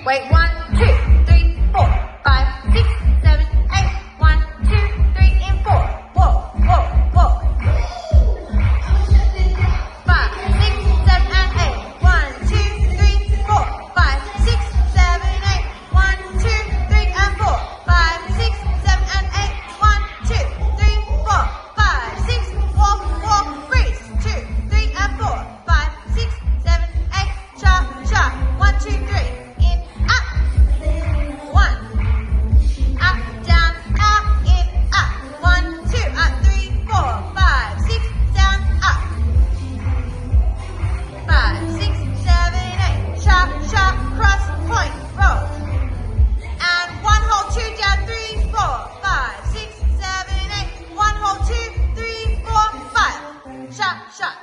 Wait, 1, 2, 3, 4, 5, 6, 7, 8. 1, 2, 3, and 4. Walk, walk, walk. 5, 6, 7, and 8. 1, 2, 3, 4, 5, 6, 7, 8. 1, 2, 3, and 4. 5, 6, 7, and 8. 1, 2, 3, 4, 5, 6. Walk, walk, freeze. 2, 3, and 4. 5, 6, 7, 8. Shot, shot. 1, 2, 3. In, up. 1. Up, down, out, in, up. 1, 2, up, 3, 4, 5, 6, down, up. 5, 6, 7, 8. Shot, shot, cross, point, roll. And 1 hold, 2 down, 3, 4, 5, 6, 7, 8. 1 hold, 2, 3, 4, 5. Shot, shot.